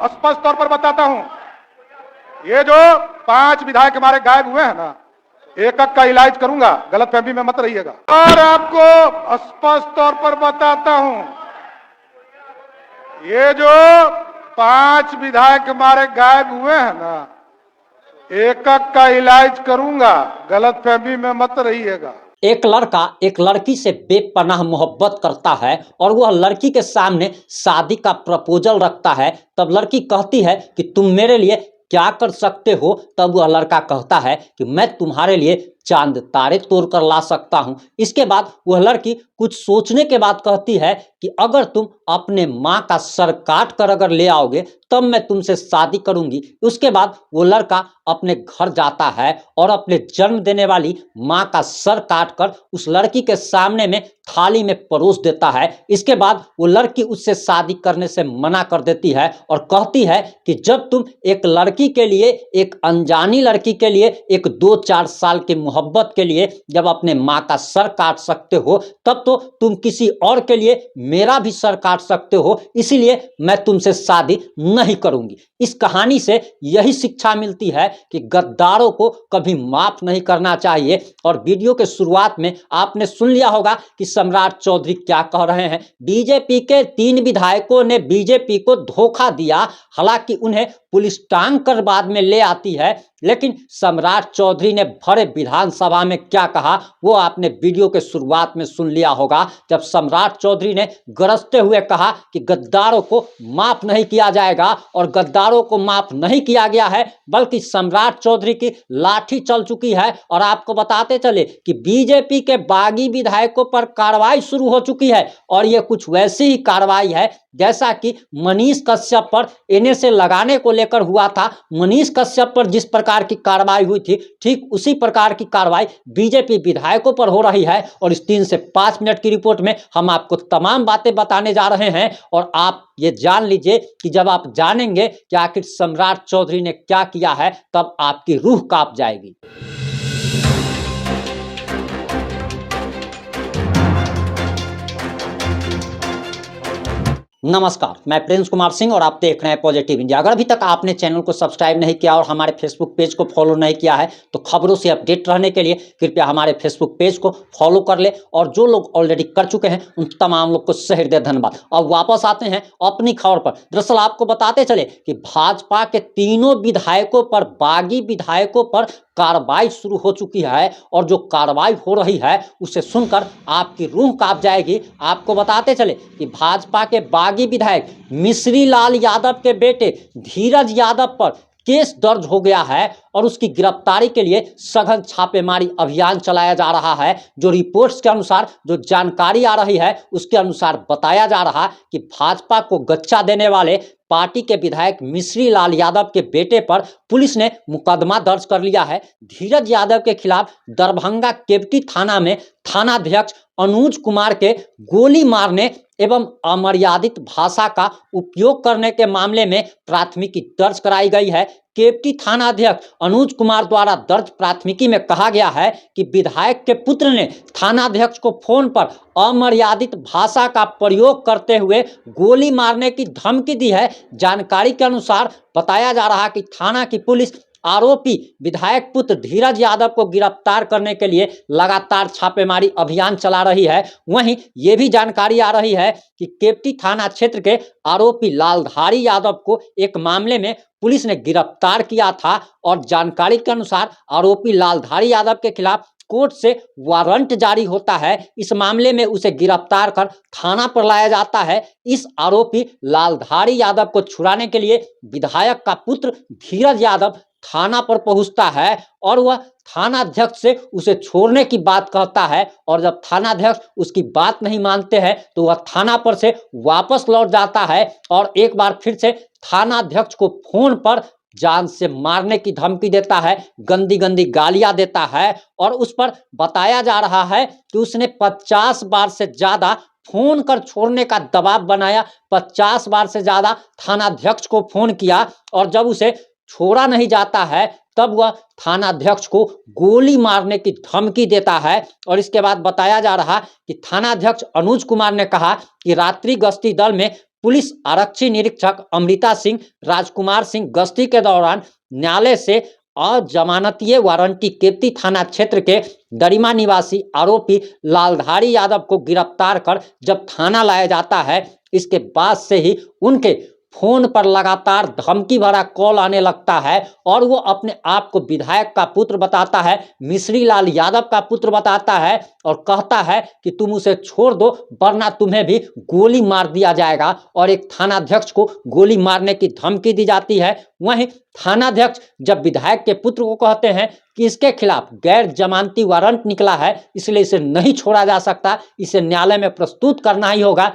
स्पष्ट तौर पर बताता हूं, ये जो 5 विधायक हमारे गायब हुए हैं ना, एक एक का इलाज करूंगा, गलतफहमी में मत रहिएगा। और आपको स्पष्ट तौर पर बताता हूं, ये जो 5 विधायक हमारे गायब हुए हैं ना, एक एक का इलाज करूंगा, गलतफहमी में मत रहिएगा। एक लड़का एक लड़की से बेपनाह मोहब्बत करता है और वह लड़की के सामने शादी का प्रपोजल रखता है। तब लड़की कहती है कि तुम मेरे लिए क्या कर सकते हो। तब वह लड़का कहता है कि मैं तुम्हारे लिए चांद तारे तोड़ कर ला सकता हूं। इसके बाद वह लड़की कुछ सोचने के बाद कहती है कि अगर तुम अपने माँ का सर काट कर अगर ले आओगे तब मैं तुमसे शादी करूंगी। उसके बाद वो लड़का अपने घर जाता है और अपने जन्म देने वाली माँ का सर काट कर उस लड़की के सामने में थाली में परोस देता है। इसके बाद वो लड़की उससे शादी करने से मना कर देती है और कहती है कि जब तुम एक लड़की के लिए, एक अनजानी लड़की के लिए, एक 2-4 साल की मोहब्बत के लिए जब अपने माँ का सर काट सकते हो, तब तो तुम किसी और के लिए मेरा भी सर काट सकते हो। इसीलिए मैं तुमसे शादी नहीं करूंगी। इस कहानी से यही शिक्षा मिलती है कि गद्दारों को कभी माफ नहीं करना चाहिए। और वीडियो के शुरुआत में आपने सुन लिया होगा कि सम्राट चौधरी क्या कह रहे हैं। बीजेपी के 3 विधायकों ने बीजेपी को धोखा दिया, हालांकि उन्हें पुलिस टांग कर बाद में ले आती है, लेकिन सम्राट चौधरी ने भरे विधानसभा में क्या कहा वो आपने वीडियो के शुरुआत में सुन लिया होगा। जब सम्राट चौधरी ने गरजते हुए कहा कि गद्दारों को माफ नहीं किया जाएगा, और गद्दारों को माफ नहीं किया गया है बल्कि सम्राट चौधरी की लाठी चल चुकी है। और आपको बताते चले कि बीजेपी के बागी विधायकों पर कार्रवाई शुरू हो चुकी है, और ये कुछ वैसी ही कार्रवाई है जैसा कि मनीष कश्यप पर एनएसए लगाने को लेकर हुआ था। मनीष कश्यप पर जिस प्रकार की कार्रवाई हुई थी, ठीक उसी प्रकार की कार्रवाई बीजेपी विधायकों पर हो रही है। और इस 3 से 5 मिनट की रिपोर्ट में हम आपको तमाम बातें बताने जा रहे हैं, और आप ये जान लीजिए कि जब आप जानेंगे कि आखिर सम्राट चौधरी ने क्या किया है तब आपकी रूह कांप जाएगी। नमस्कार, मैं प्रिंस कुमार सिंह और आप देख रहे हैं पॉजिटिव इंडिया। अगर अभी तक आपने चैनल को सब्सक्राइब नहीं किया और हमारे फेसबुक पेज को फॉलो नहीं किया है तो खबरों से अपडेट रहने के लिए कृपया हमारे फेसबुक पेज को फॉलो कर ले, और जो लोग ऑलरेडी कर चुके हैं उन तमाम लोग को सहृदय धन्यवाद। अब वापस आते हैं अपनी खबर पर। दरअसल आपको बताते चले कि भाजपा के तीनों विधायकों पर, बागी विधायकों पर कार्रवाई शुरू हो चुकी है, और जो कार्रवाई हो रही है उसे सुनकर आपकी रूह कांप जाएगी। आपको बताते चले कि भाजपा के बागी विधायक मिश्री लाल यादव के बेटे धीरज यादव पर केस दर्ज हो गया है, और उसकी गिरफ्तारी के लिए सघन छापेमारी अभियान चलाया जा रहा है। जो रिपोर्ट्स के अनुसार, जो जानकारी आ रही है उसके अनुसार बताया जा रहा कि भाजपा को गच्चा देने वाले पार्टी के विधायक मिश्री लाल यादव के बेटे पर पुलिस ने मुकदमा दर्ज कर लिया है। धीरज यादव के खिलाफ दरभंगा केवटी थाना में थानाध्यक्ष अनुज कुमार के गोली मारने एवं अमर्यादित भाषा का उपयोग करने के मामले में प्राथमिकी दर्ज कराई गई है। केवटी थानाध्यक्ष अनुज कुमार द्वारा दर्ज प्राथमिकी में कहा गया है कि विधायक के पुत्र ने थानाध्यक्ष को फोन पर अमर्यादित भाषा का प्रयोग करते हुए गोली मारने की धमकी दी है। जानकारी के अनुसार बताया जा रहा कि थाना की पुलिस आरोपी विधायक पुत्र धीरज यादव को गिरफ्तार करने के लिए लगातार छापेमारी अभियान चला रही है। वहीं ये भी जानकारी आ रही है कि केवटी थाना क्षेत्र के आरोपी लालधारी यादव को एक मामले में पुलिस ने गिरफ्तार किया था, और जानकारी के अनुसार आरोपी लालधारी यादव के खिलाफ कोर्ट से वारंट जारी होता है। इस मामले में उसे गिरफ्तार कर थाना पर लाया जाता है। इस आरोपी लालधारी यादव को छुड़ाने के लिए विधायक का पुत्र धीरज यादव थाना पर पहुंचता है, और वह थानाध्यक्ष से उसे छोड़ने की बात कहता है। और जब थानाध्यक्ष उसकी बात नहीं मानते हैं तो वह थाना पर से वापस लौट जाता है, और एक बार फिर से थानाध्यक्ष को फोन पर जान से मारने की धमकी देता है, गंदी गंदी गालियां देता है, और उस पर बताया जा रहा है कि उसने 50 बार से ज्यादा फोन कर छोड़ने का दबाव बनाया। 50 बार से ज्यादा थानाध्यक्ष को फोन किया, और जब उसे छोड़ा नहीं जाता है तब वह थानाध्यक्ष को गोली मारने की धमकी देता है। और इसके बाद बताया जा रहा कि थानाध्यक्ष अनुज कुमार ने कहा कि रात्रि गश्ती दल में पुलिस आरक्षी निरीक्षक अमृता सिंह राजकुमार सिंह गश्ती के दौरान न्यायालय से अजमानतीय वारंटी केवटी थाना क्षेत्र के गरिमा निवासी आरोपी लालधारी यादव को गिरफ्तार कर जब थाना लाया जाता है, इसके बाद से ही उनके फोन पर लगातार धमकी भरा कॉल आने लगता है और वो अपने आप को विधायक का पुत्र बताता है, मिश्री लाल यादव का पुत्र बताता है और कहता है कि तुम उसे छोड़ दो वरना तुम्हें भी गोली मार दिया जाएगा और एक थानाध्यक्ष को गोली मारने की धमकी दी जाती है। वहीं थानाध्यक्ष जब विधायक के पुत्र को कहते हैं कि इसके खिलाफ गैर जमानती वारंट निकला है, इसलिए इसे नहीं छोड़ा जा सकता, इसे न्यायालय में प्रस्तुत करना ही होगा,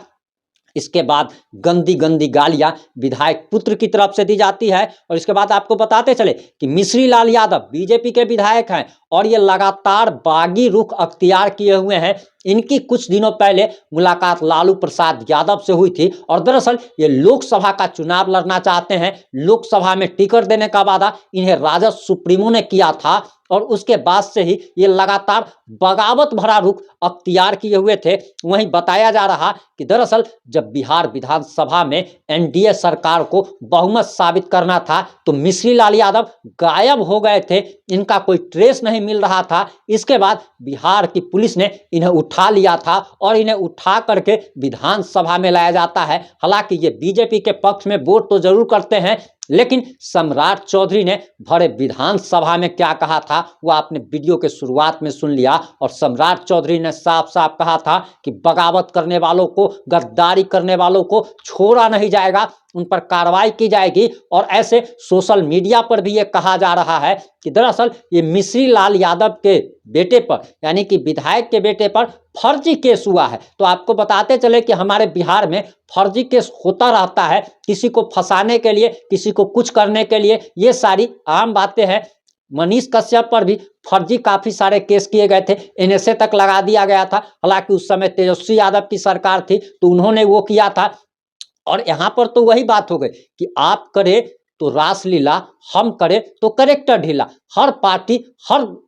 इसके बाद गंदी गंदी गालियां विधायक पुत्र की तरफ से दी जाती है। और इसके बाद आपको बताते चले कि मिश्री लाल यादव बीजेपी के विधायक हैं और ये लगातार बागी रुख अख्तियार किए हुए हैं। इनकी कुछ दिनों पहले मुलाकात लालू प्रसाद यादव से हुई थी और दरअसल ये लोकसभा का चुनाव लड़ना चाहते हैं। लोकसभा में टिकट देने का वादा इन्हें राजद सुप्रीमो ने किया था और उसके बाद से ही ये लगातार बगावत भरा रुख अख्तियार किए हुए थे। वहीं बताया जा रहा कि दरअसल जब बिहार विधानसभा में एनडीए सरकार को बहुमत साबित करना था तो मिश्री लाल यादव गायब हो गए थे, इनका कोई ट्रेस नहीं मिल रहा था। इसके बाद बिहार की पुलिस ने इन्हें उठा लिया था और इन्हें उठा करके विधानसभा में लाया जाता है। हालांकि ये बीजेपी के पक्ष में वोट तो जरूर करते हैं, लेकिन सम्राट चौधरी ने भरे विधानसभा में क्या कहा था वो आपने वीडियो के शुरुआत में सुन लिया। और सम्राट चौधरी ने साफ साफ कहा था कि बगावत करने वालों को, गद्दारी करने वालों को छोड़ा नहीं जाएगा, उन पर कार्रवाई की जाएगी। और ऐसे सोशल मीडिया पर भी ये कहा जा रहा है कि दरअसल ये मिश्री लाल यादव के बेटे पर, यानी कि विधायक के बेटे पर फर्जी केस हुआ है। तो आपको बताते चले कि हमारे बिहार में फर्जी केस होता रहता है, किसी को फंसाने के लिए, किसी को कुछ करने के लिए, ये सारी आम बातें हैं। मनीष कश्यप पर भी फर्जी काफी सारे केस किए गए थे, एनएसए तक लगा दिया गया था। हालांकि उस समय तेजस्वी यादव की सरकार थी तो उन्होंने वो किया था। और यहां पर तो वही बात हो गई कि आप करे तो रासलीला, हम करे तो करेक्टर ढीला। हर पार्टी,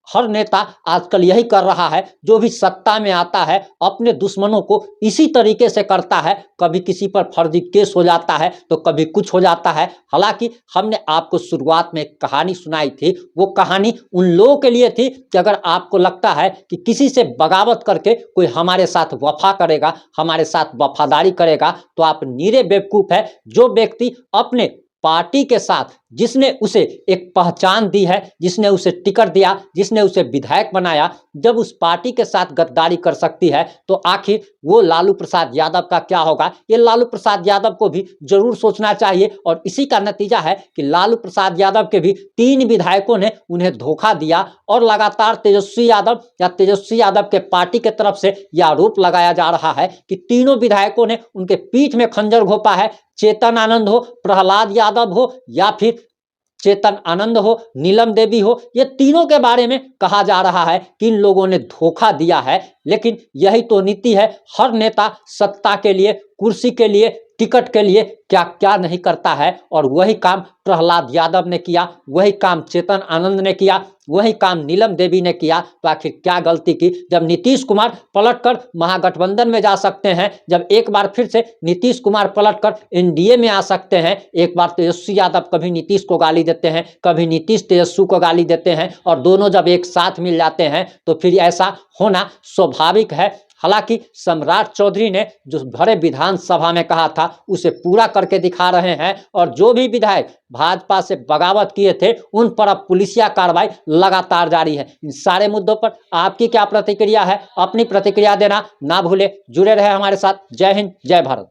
हर नेता आजकल यही कर रहा है। जो भी सत्ता में आता है अपने दुश्मनों को इसी तरीके से करता है। कभी किसी पर फर्जी केस हो जाता है तो कभी कुछ हो जाता है। हालांकि हमने आपको शुरुआत में एक कहानी सुनाई थी, वो कहानी उन लोगों के लिए थी कि अगर आपको लगता है कि किसी से बगावत करके कोई हमारे साथ वफा करेगा, हमारे साथ वफादारी करेगा, तो आप नीरे बेवकूफ है। जो व्यक्ति अपने पार्टी के साथ, जिसने उसे एक पहचान दी है, जिसने उसे टिकट दिया, जिसने उसे विधायक बनाया, जब उस पार्टी के साथ गद्दारी कर सकती है तो आखिर वो लालू प्रसाद यादव का क्या होगा, ये लालू प्रसाद यादव को भी जरूर सोचना चाहिए। और इसी का नतीजा है कि लालू प्रसाद यादव के भी 3 विधायकों ने उन्हें धोखा दिया और लगातार तेजस्वी यादव के पार्टी के तरफ से यह आरोप लगाया जा रहा है कि तीनों विधायकों ने उनके पीठ में खंजर घोंपा है। चेतन आनंद हो, प्रहलाद यादव हो या फिर चेतन आनंद हो, नीलम देवी हो, ये तीनों के बारे में कहा जा रहा है कि इन लोगों ने धोखा दिया है। लेकिन यही तो नीति है, हर नेता सत्ता के लिए, कुर्सी के लिए, टिकट के लिए क्या क्या नहीं करता है। और वही काम प्रहलाद यादव ने किया, वही काम चेतन आनंद ने किया, वही काम नीलम देवी ने किया। तो आखिर क्या गलती की? जब नीतीश कुमार पलटकर महागठबंधन में जा सकते हैं, जब एक बार फिर से नीतीश कुमार पलटकर एनडीए में आ सकते हैं, एक बार तेजस्वी यादव कभी नीतीश को गाली देते हैं, कभी नीतीश तेजस्वी को गाली देते हैं, और दोनों जब एक साथ मिल जाते हैं तो फिर ऐसा होना स्वाभाविक है। हालांकि सम्राट चौधरी ने जो भरे विधानसभा में कहा था उसे पूरा करके दिखा रहे हैं। और जो भी विधायक भाजपा से बगावत किए थे उन पर अब पुलिसिया कार्रवाई लगातार जारी है। इन सारे मुद्दों पर आपकी क्या प्रतिक्रिया है? अपनी प्रतिक्रिया देना ना भूले। जुड़े रहे हमारे साथ। जय हिंद, जय भारत।